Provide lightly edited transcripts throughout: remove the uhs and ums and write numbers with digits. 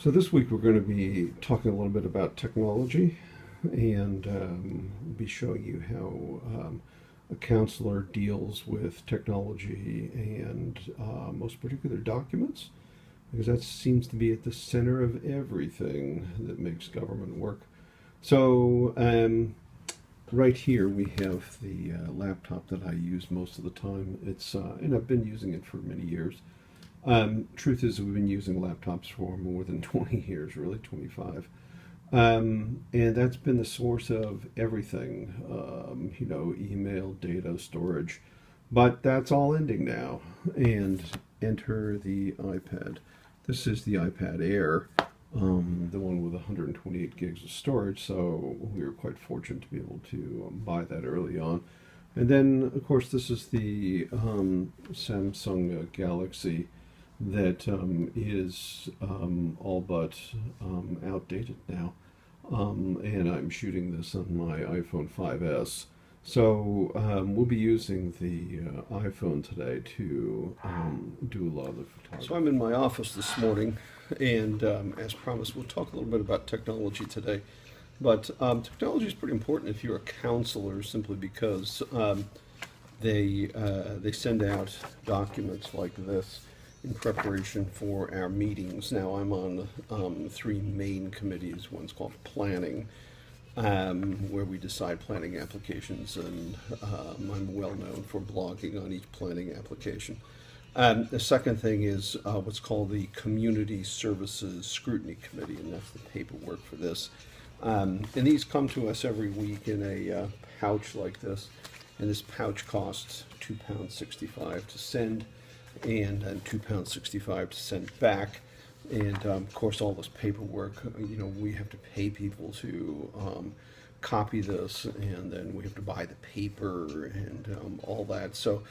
So this week we're going to be talking a little bit about technology and be showing you how a counselor deals with technology and most particular documents, because that seems to be at the center of everything that makes government work. So right here we have the laptop that I use most of the time. It's and I've been using it for many years. Truth is, we've been using laptops for more than 20 years, really 25. And that's been the source of everything, email, data, storage. But that's all ending now. And enter the iPad. This is the iPad Air, the one with 128 gigs of storage. So we were quite fortunate to be able to buy that early on. And then, of course, this is the Samsung Galaxy that is all but outdated now, and I'm shooting this on my iPhone 5S. So we'll be using the iPhone today to do a lot of the photography. So I'm in my office this morning, and as promised, we'll talk a little bit about technology today. But technology is pretty important if you're a counselor, simply because they send out documents like this in preparation for our meetings. Now I'm on three main committees. One's called planning, where we decide planning applications, and I'm well known for blogging on each planning application. The second thing is what's called the Community Services Scrutiny Committee, and that's the paperwork for this. And these come to us every week in a pouch like this, and this pouch costs £2.65 to send, and £2.65 to send back. And of course, all this paperwork, we have to pay people to copy this, and then we have to buy the paper and all that. So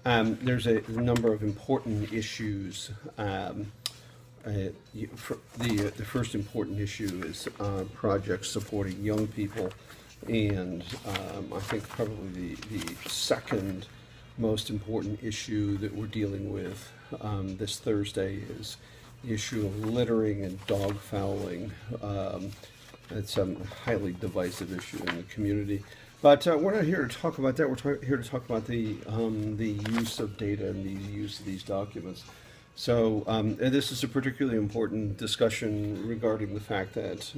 there's a number of important issues. The first important issue is projects supporting young people, and I think probably the second most important issue that we're dealing with this Thursday is the issue of littering and dog fouling. It's a highly divisive issue in the community. But we're not here to talk about that. We're here to talk about the use of data and the use of these documents. So and this is a particularly important discussion regarding the fact that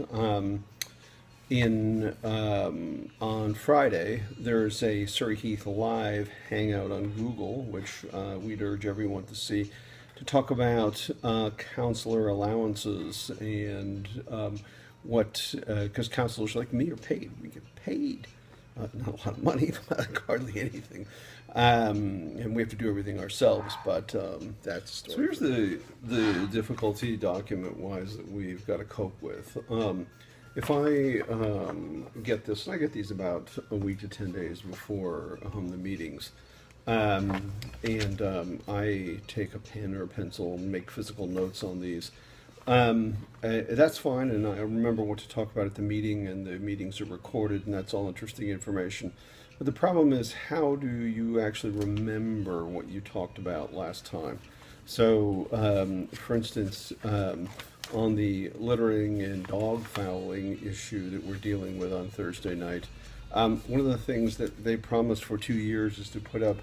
on Friday, there's a Surrey Heath live hangout on Google, which we'd urge everyone to see, to talk about counselor allowances and because counselors like me are paid. We get paid, not a lot of money, hardly anything, and we have to do everything ourselves. But that's so. Here's the difficulty document-wise that we've got to cope with. If I get this, and I get these about a week to 10 days before the meetings, and I take a pen or a pencil and make physical notes on these, that's fine, and I remember what to talk about at the meeting, and the meetings are recorded, and that's all interesting information. But the problem is, how do you actually remember what you talked about last time? So, for instance, on the littering and dog fouling issue that we're dealing with on Thursday night, one of the things that they promised for 2 years is to put up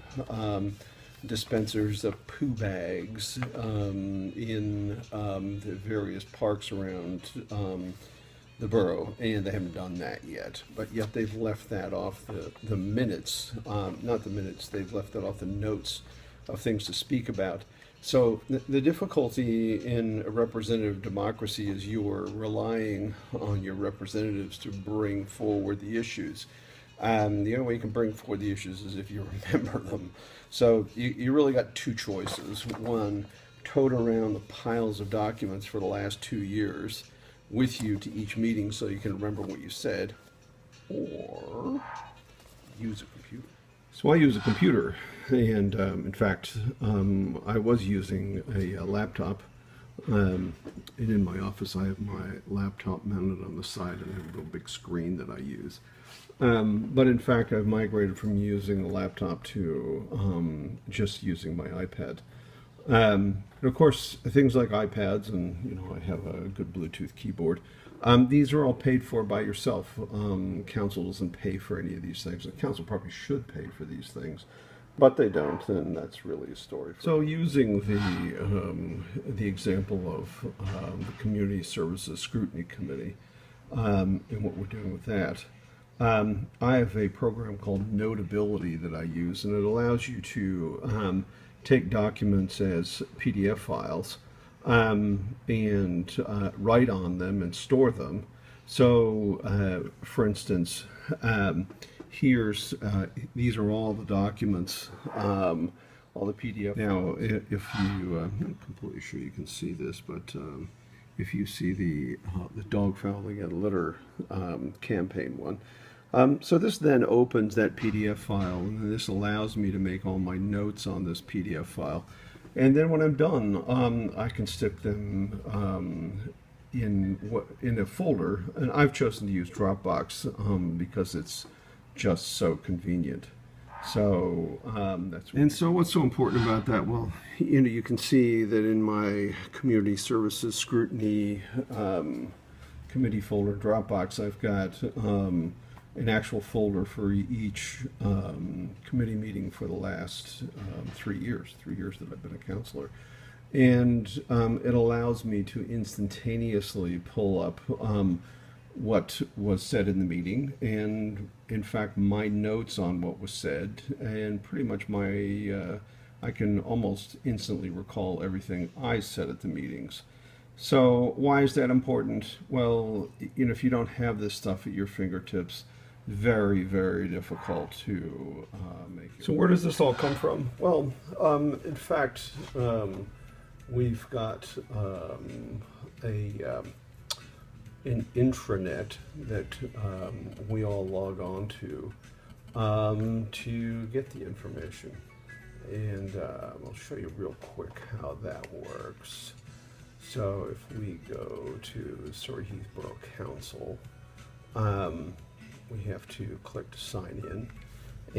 dispensers of poo bags in the various parks around the borough, and they haven't done that yet. But yet they've left that off the minutes, not the minutes, they've left that off the notes of things to speak about. So the difficulty in a representative democracy is you're relying on your representatives to bring forward the issues. The only way you can bring forward the issues is if you remember them. So you really got two choices. One, tote around the piles of documents for the last 2 years with you to each meeting so you can remember what you said, or use a computer. So I use a computer, and in fact, I was using a laptop, and in my office I have my laptop mounted on the side, and I have a little big screen that I use. But in fact, I've migrated from using a laptop to just using my iPad. And of course, things like iPads, and I have a good Bluetooth keyboard. These are all paid for by yourself. Council doesn't pay for any of these things. The council probably should pay for these things, but they don't, and that's really a story. So, using the example of the Community Services Scrutiny Committee and what we're doing with that. I have a program called Notability that I use, and it allows you to take documents as PDF files and write on them and store them. So, for instance, these are all the documents, all the PDF. Now, if you, I'm not completely sure you can see this, but if you see the dog fouling and litter campaign one. So this then opens that PDF file, and this allows me to make all my notes on this PDF file. And then when I'm done, I can stick them in a folder, and I've chosen to use Dropbox because it's just so convenient. So so what's so important about that? Well, you can see that in my Community Services Scrutiny Committee folder, Dropbox, I've got an actual folder for each committee meeting for the last 3 years that I've been a counselor. And it allows me to instantaneously pull up what was said in the meeting, and in fact my notes on what was said, and pretty much I can almost instantly recall everything I said at the meetings. So why is that important? Well, if you don't have this stuff at your fingertips, very, very difficult to make it. So where does this all come from? Well, in fact, we've got an intranet that we all log on to get the information. And I'll show you real quick how that works. So if we go to Surrey Heath Borough Council, we have to click to sign in.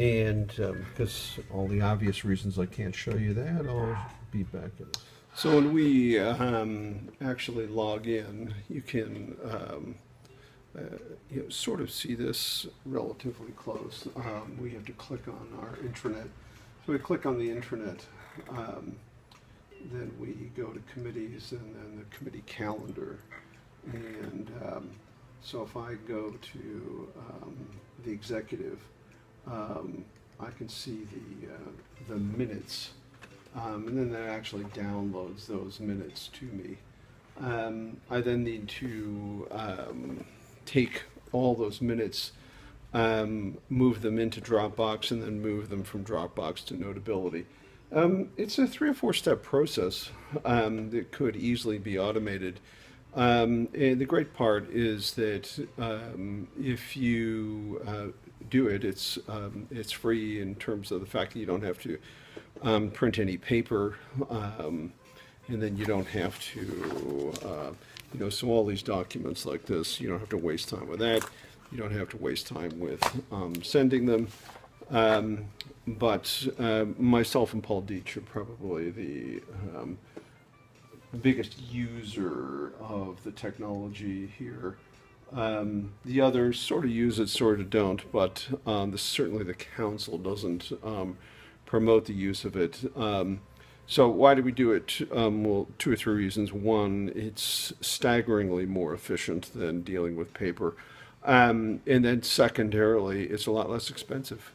And because all the obvious reasons I can't show you that, I'll be back in. So when we actually log in, you can sort of see this relatively close. We have to click on our intranet. So we click on the intranet, then we go to committees and then the committee calendar. And so if I go to the executive, I can see the minutes. And then that actually downloads those minutes to me. I then need to take all those minutes, move them into Dropbox, and then move them from Dropbox to Notability. It's a 3 or 4 step process that could easily be automated. And the great part is that if you do it, it's free in terms of the fact that you don't have to print any paper, and then you don't have to, so all these documents like this, you don't have to waste time with that. You don't have to waste time with sending them. But myself and Paul Dietsch are probably the biggest user of the technology here. The others sort of use it, sort of don't, but certainly the council doesn't promote the use of it. So why do we do it? Well, 2 or 3 reasons. One, it's staggeringly more efficient than dealing with paper. And then secondarily, it's a lot less expensive.